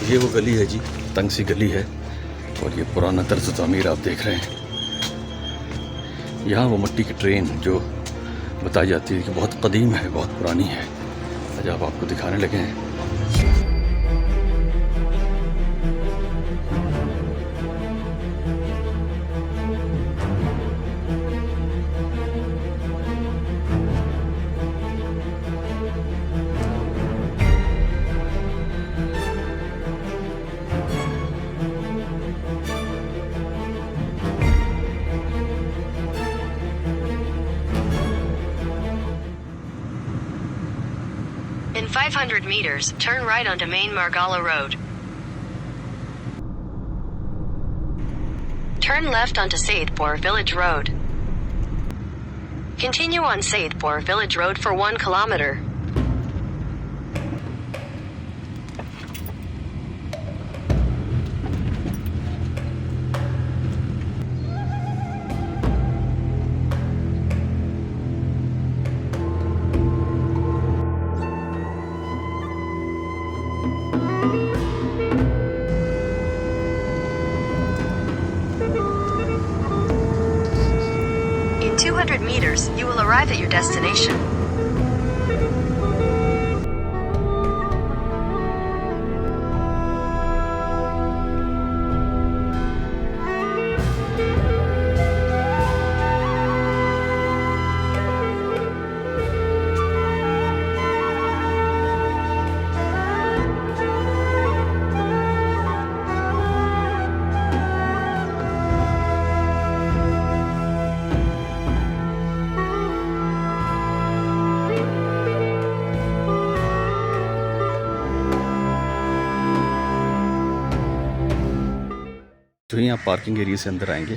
ये वो गली है जी, तंग सी गली है और ये पुराना तर्ज तामीर आप देख रहे हैं। यहाँ वो मिट्टी की ट्रेन जो बताई जाती है कि बहुत कदीम है, बहुत पुरानी है, आज आप आपको दिखाने लगे हैं। In 500 meters, turn right onto Main Margala Road. Turn left onto Saidpur Village Road. Continue on Saidpur Village Road for 1 kilometer. In 200 meters, you will arrive at your destination. जो ही आप पार्किंग एरिया से अंदर आएंगे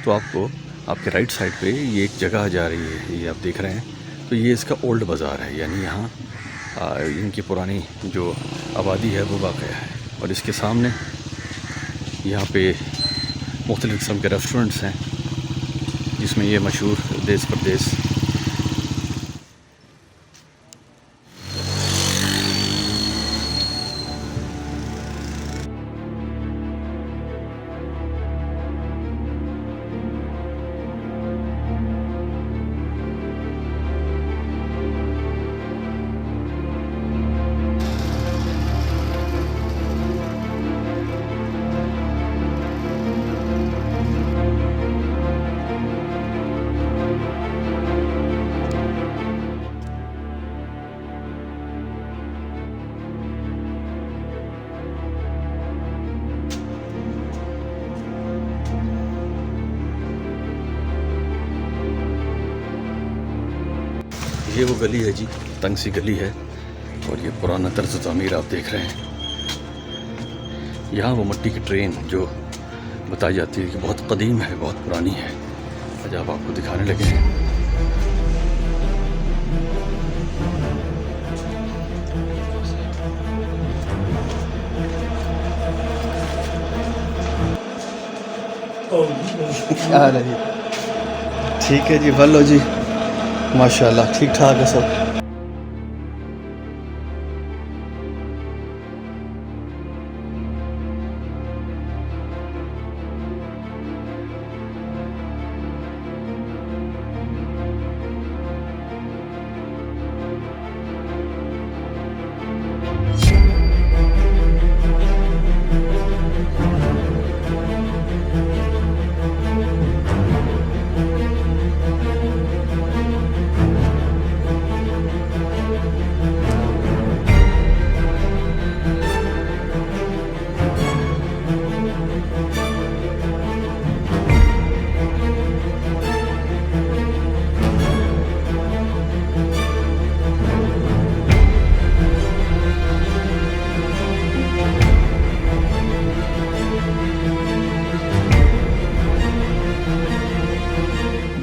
तो आपको आपके right side पे ये एक जगह जा रही है, ये आप देख रहे हैं। तो ये इसका ओल्ड बाज़ार है, यानी यहाँ इनकी पुरानी जो आबादी है वो वाक़या है। और इसके सामने यहाँ पे मुख्तलिफ़ किस्म के रेस्टोरेंट्स हैं जिसमें ये मशहूर देश परदेश ये वो गली है जी, तंग सी गली है और ये पुराना तर्ज तामीर आप देख रहे हैं। यहाँ वो मिट्टी की ट्रेन जो बताई जाती है कि बहुत कदीम है, बहुत पुरानी है, आज आप आपको दिखाने लगे हैं। आ रही ठीक है जी, भलो जी, माशाल्लाह ठीक ठाक है सब।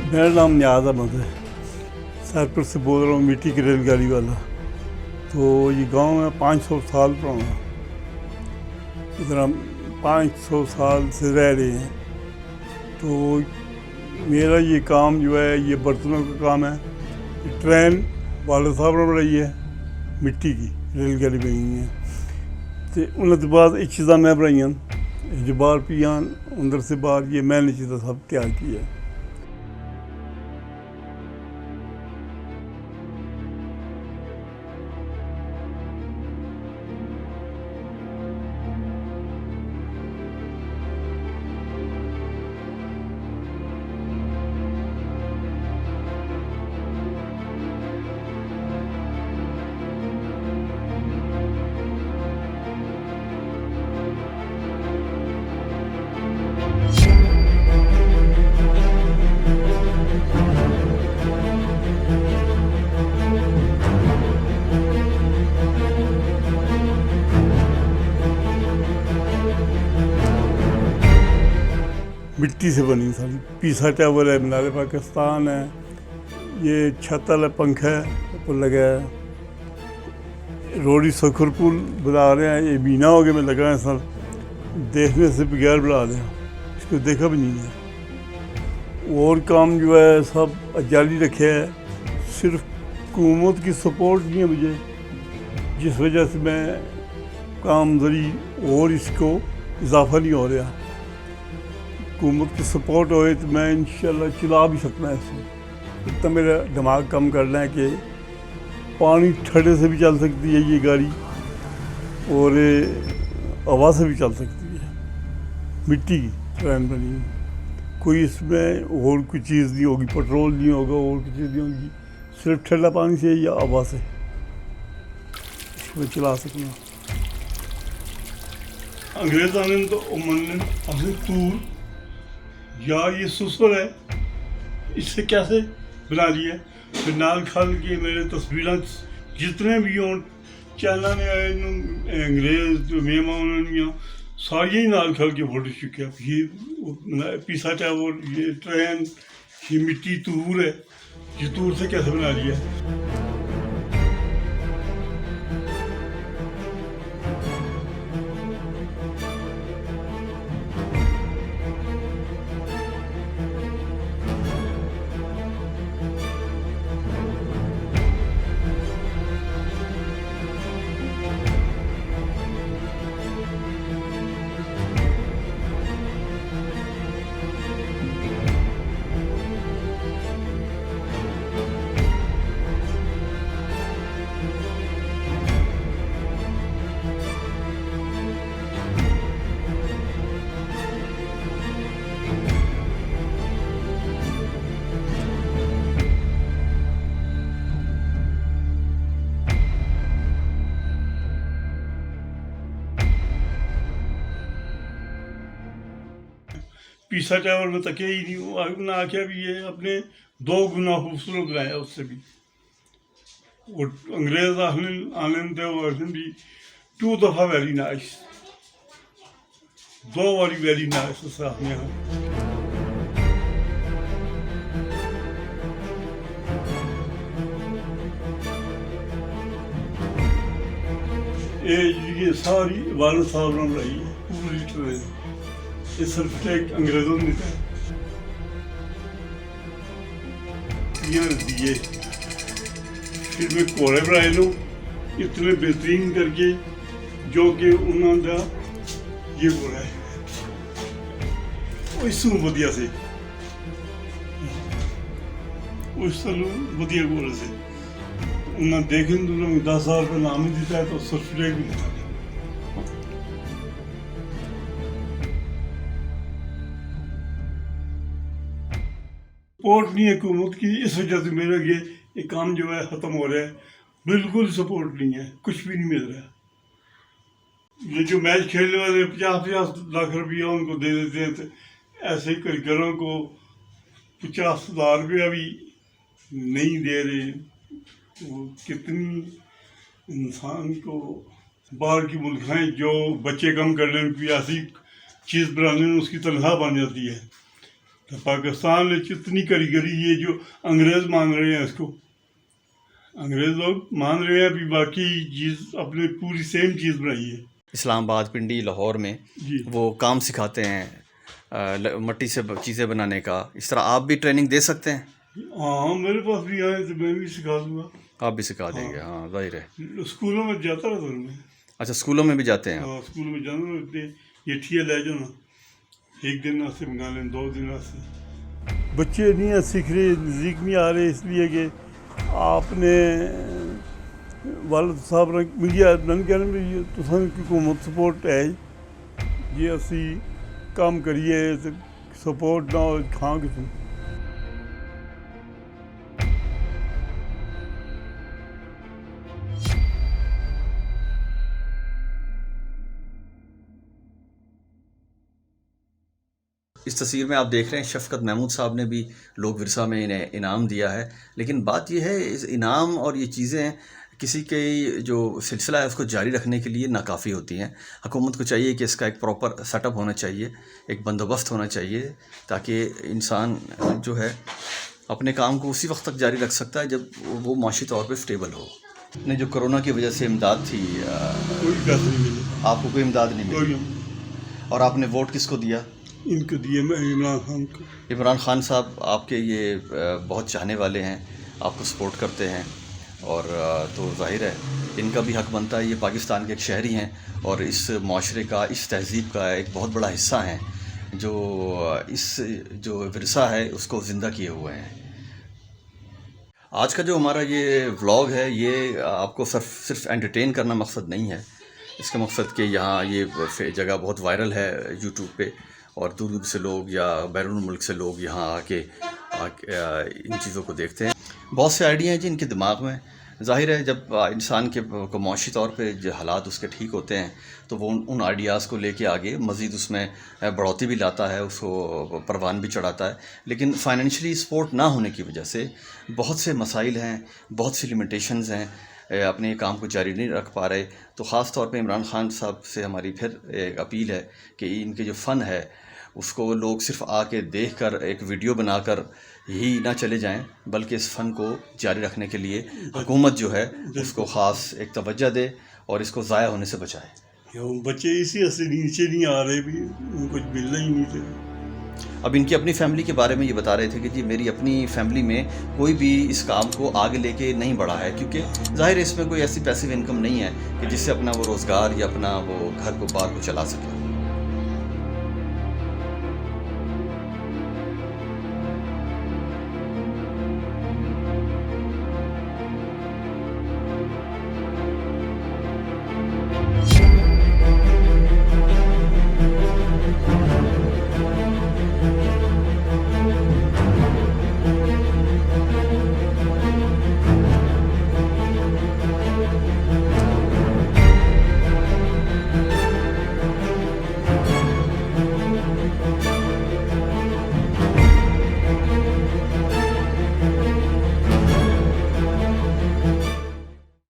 मेरा नाम नियाज़ अहमद है, सैदपुर से बोल रहा हूँ, मिट्टी की रेलगाड़ी वाला। तो ये गांव है 500 साल पुराना, इधर हम 500 साल से रह रहे हैं। तो मेरा ये काम जो है ये बर्तनों का काम है। ट्रेन वाले साहब ने बनाई है, मिट्टी की रेलगाड़ी बनी है। तो उन्होंने बाद ये चीज़ा मैं बनाई जो बाहर पियान अंदर से बाहर ये मैंने चीज़ा सब तैयार किया। मिट्टी से बनी सारी पीसा टावर है, मीनार पाकिस्तान है, ये छत वाला पंखा है ऊपर लगा है, रोडी सखर पुल बना रहे हैं, ये बीना हो गया में लगा है सर, देखने से बगैर बना रहे हैं, इसको देखा भी नहीं है। और काम जो है सब जारी रखे है, सिर्फ हुकूमत की सपोर्ट नहीं है मुझे, जिस वजह से मैं काम जरी और इसको इजाफा नहीं हो रहा। हुकूमत की सपोर्ट होए तो मैं इंशाल्लाह चला भी सकता है इसको। इतना मेरा दिमाग कम करना है कि पानी ठंडे से भी चल सकती है ये गाड़ी और हवा से भी चल सकती है। मिट्टी की ट्रेन बनी है, कोई इसमें और कोई चीज़ नहीं होगी, पेट्रोल नहीं होगा और कोई चीज़ नहीं होगी, सिर्फ ठंडा पानी से या हवा से इसमें चला सकना। अंग्रेज आने तो उमन अपने तूर या ये सुसर है, इससे कैसे बना लिया। फिर नाल खल के मेरे तस्वीर जितने भी हों चैनल ने आए अंग्रेज जो मेहमान सारे ही नाल खल के फोटो चुके। ये पीसा टावर, ये ट्रेन, ये मिट्टी तूर है, ये तूर से कैसे बना लिया। पीसा टावर में तके ही नहीं, उन्हें आख्या भी ये अपने 2 गुना खूबसूरत बनाया उससे भी। और अंग्रेज आने भी 2 दफ़ा वेरी नाइस, 2 बारी वेरी नाइस सामने यहाँ। ये सारी वाल साहब ने बनाई है पूरी ट्रेन, ये सिर्फ एक अंग्रेजों ने था। दिए फिर मैं कोरे बनाए लो इतने बेहतरीन करके, जो कि उन्होंने ये बोला है इसू वधिया से, उस वधिया बोले से उन्हें देखें तो 10,000 रुपये नाम ही दिता है, तो सर्टिफिकेट भी दिता है। सपोर्ट नहीं है हुकूमत की, इस वजह से मेरा ये काम जो है ख़त्म हो रहा है। बिल्कुल सपोर्ट नहीं है, कुछ भी नहीं मिल रहा। ये जो मैच खेलने वाले 50-50 लाख रुपया उनको दे देते हैं, तो ऐसे कारीगरों को 50,000 रुपया भी नहीं दे रहे। वो कितनी इंसान को बाहर की मुल्क हैं जो बच्चे कम करने में कोई ऐसी चीज़ बनाने में उसकी तनख्वाह बन जाती है। तो पाकिस्तान में कितनी कारीगरी, ये जो अंग्रेज़ मान रहे हैं इसको, अंग्रेज़ लोग मान रहे हैं अभी बाकी चीज़ अपने पूरी सेम चीज़ बनाई है। इस्लामाबाद, पिंडी, लाहौर में वो काम सिखाते हैं मट्टी से चीज़ें बनाने का। इस तरह आप भी ट्रेनिंग दे सकते हैं? हाँ, मेरे पास भी आए तो मैं भी सिखा दूँगा। आप भी सिखा देंगे? हाँ, जाहिर है। स्कूलों में जाता रहता हूँ मैं। अच्छा, स्कूलों में भी जाते हैं आप? स्कूल में जाना होते ये ठीक ले जाओ ना, एक दिन से मंगा लें, 2 दिन से। बच्चे नहीं सीख रहे, नज़दीक नहीं आ रहे, इसलिए कि आपने वालद साहब ने मीडिया नन कहने भी तुसां की हुकूमत सपोर्ट है जे असी काम करिए तो सपोर्ट ना हो खां कितों। इस तस्वीर में आप देख रहे हैं शफ़क़त महमूद साहब ने भी लोक विरसा में इन्हें इनाम दिया है। लेकिन बात यह है, इस इनाम और ये चीज़ें किसी के जो सिलसिला है उसको जारी रखने के लिए नाकाफ़ी होती हैं। हुकूमत को चाहिए कि इसका एक प्रॉपर सेटअप होना चाहिए, एक बंदोबस्त होना चाहिए, ताकि इंसान जो है अपने काम को उसी वक्त तक जारी रख सकता है जब वो माशी तौर पे स्टेबल हो। ने जो कोरोना की वजह से इमदाद थी, कोई पैसे नहीं मिले, आपको कोई इमदाद नहीं मिली, और आपने वोट किसको दिया? इनको दिए मैं इमरान खान को। इमरान खान साहब आपके ये बहुत चाहने वाले हैं, आपको सपोर्ट करते हैं, और तो जाहिर है इनका भी हक़ बनता है। ये पाकिस्तान के एक शहरी हैं और इस माशरे का, इस तहज़ीब का एक बहुत बड़ा हिस्सा हैं, जो इस जो विरसा है उसको ज़िंदा किए हुए हैं। आज का जो हमारा ये व्लॉग है, ये आपको सिर्फ एंटरटेन करना मकसद नहीं है। इसका मकसद कि यहाँ ये जगह बहुत वायरल है यूट्यूब पे, और दूर दूर से लोग या बैरून मुल्क से लोग यहाँ आके इन चीज़ों को देखते हैं। बहुत से आइडिया हैं जी इनके दिमाग में। ज़ाहिर है जब इंसान के को माशी तौर पे जो हालात उसके ठीक होते हैं तो वो उन आइडियाज़ को लेके आगे मज़ीद उसमें बढ़ोतरी भी लाता है, उसको परवान भी चढ़ाता है। लेकिन फाइनेंशियली सपोर्ट ना होने की वजह से बहुत से मसाइल हैं, बहुत सी लिमिटेशंस हैं, अपने काम को जारी नहीं रख पा रहे। तो ख़ास तौर पे इमरान खान साहब से हमारी फिर एक अपील है कि इनके जो फ़न है उसको लोग सिर्फ आके देखकर एक वीडियो बनाकर ही ना चले जाएं, बल्कि इस फ़न को जारी रखने के लिए हुकूमत जो है उसको ख़ास एक तवज्जो दे और इसको ज़ाया होने से बचाए। बच्चे इसी असली नीचे नहीं आ रहे, भी उनको मिलना ही नहीं चाहिए। अब इनकी अपनी फैमिली के बारे में ये बता रहे थे कि जी मेरी अपनी फैमिली में कोई भी इस काम को आगे लेके नहीं बढ़ा है, क्योंकि ज़ाहिर है इसमें कोई ऐसी पैसिव इनकम नहीं है कि जिससे अपना वो रोज़गार या अपना वो घर को बार को चला सके।